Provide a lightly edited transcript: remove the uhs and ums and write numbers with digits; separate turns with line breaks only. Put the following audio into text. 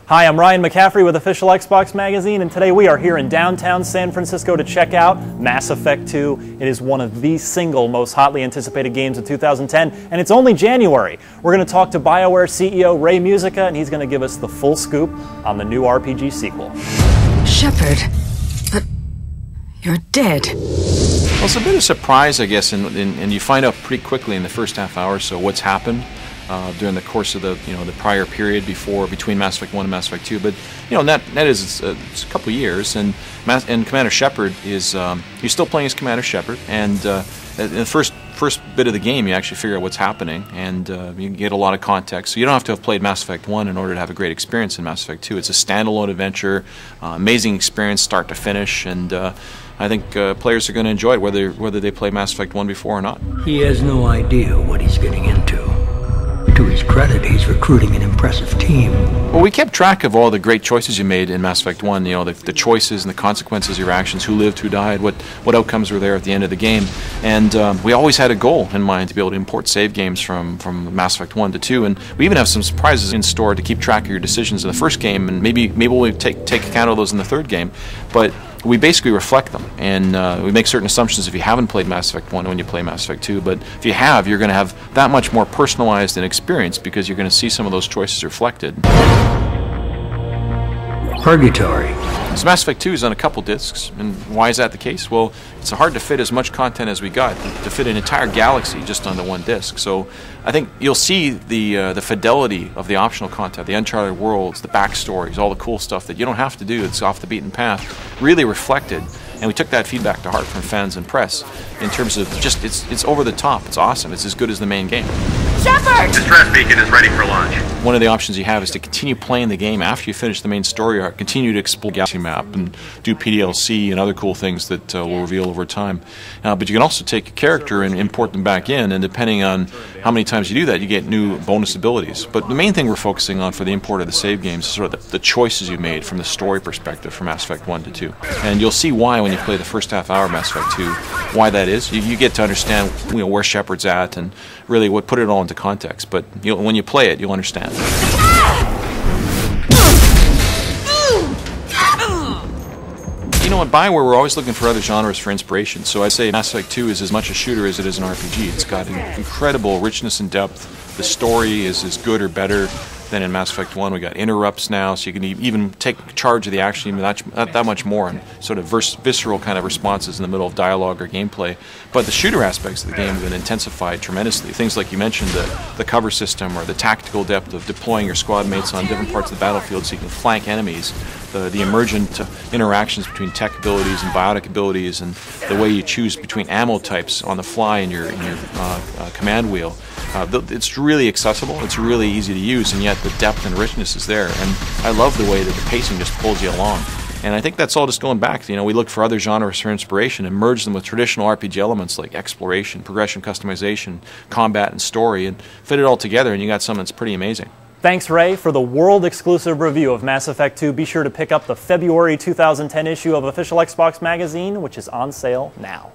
Hi, I'm Ryan McCaffrey with Official Xbox Magazine, and today we are here in downtown San Francisco to check out Mass Effect 2. It is one of the single most hotly anticipated games of 2010, and it's only January. We're going to talk to BioWare CEO Ray Musica, and he's going to give us the full scoop on the new RPG sequel.
Shepard, but you're dead.
Well, it's a bit of a surprise, I guess, and you find out pretty quickly in the first half hour or so what's happened during the course of the prior period between Mass Effect 1 and Mass Effect 2. But that is it's a couple of years, and Commander Shepard is you're still playing as Commander Shepard, and in the first bit of the game you actually figure out what's happening, and you get a lot of context. So you don't have to have played Mass Effect 1 in order to have a great experience in Mass Effect 2. It's a standalone adventure, amazing experience start to finish, and I think players are going to enjoy it whether they play Mass Effect 1 before or not.
He has no idea what he's getting into. To his credit, he's recruiting an impressive team.
Well, we kept track of all the great choices you made in Mass Effect 1, the choices and the consequences of your actions, who lived, who died, what outcomes were there at the end of the game. And we always had a goal in mind to be able to import save games from Mass Effect 1 to 2. And we even have some surprises in store to keep track of your decisions in the first game, and maybe we'll take account of those in the third game. But we basically reflect them, and we make certain assumptions if you haven't played Mass Effect 1 when you play Mass Effect 2, but if you have, you're going to have that much more personalized an experience because you're going to see some of those choices reflected.
Purgatory.
So Mass Effect 2 is on a couple discs, and why is that the case? Well, it's hard to fit as much content as we got to fit an entire galaxy just onto one disc. So I think you'll see the fidelity of the optional content, the uncharted worlds, the backstories, all the cool stuff that you don't have to do, it's off the beaten path, really reflected. And we took that feedback to heart from fans and press in terms of just, it's over the top, it's awesome, it's as good as the main game.
Shepard! Distress beacon is ready for launch.
One of the options you have is to continue playing the game after you finish the main story arc, continue to explore the galaxy map and do PDLC and other cool things that we'll reveal over time. But you can also take a character and import them back in, and depending on how many times you do that, you get new bonus abilities. But the main thing we're focusing on for the import of the save games is sort of the choices you made from the story perspective from Mass Effect 1 to 2. And you'll see why when you play the first half hour of Mass Effect 2, why that is. You get to understand where Shepard's at and really put it all into context. But when you play it, you'll understand. At BioWare, we're always looking for other genres for inspiration. So I'd say Mass Effect 2 is as much a shooter as it is an RPG. It's got incredible richness and depth. The story is as good or better than in Mass Effect 1. We got interrupts now, so you can even take charge of the action even that much more, and sort of visceral kind of responses in the middle of dialogue or gameplay. But the shooter aspects of the game have been intensified tremendously. Things like you mentioned, the cover system or the tactical depth of deploying your squad mates on different parts of the battlefield so you can flank enemies, the emergent interactions between tech abilities and biotic abilities, and the way you choose between ammo types on the fly in your command wheel. It's really accessible, it's really easy to use, and yet the depth and richness is there. And I love the way that the pacing just pulls you along. And I think that's all just going back. We look for other genres for inspiration and merge them with traditional RPG elements like exploration, progression, customization, combat, and story, and fit it all together, and you got something that's pretty amazing.
Thanks, Ray. For the world-exclusive review of Mass Effect 2, be sure to pick up the February 2010 issue of Official Xbox Magazine, which is on sale now.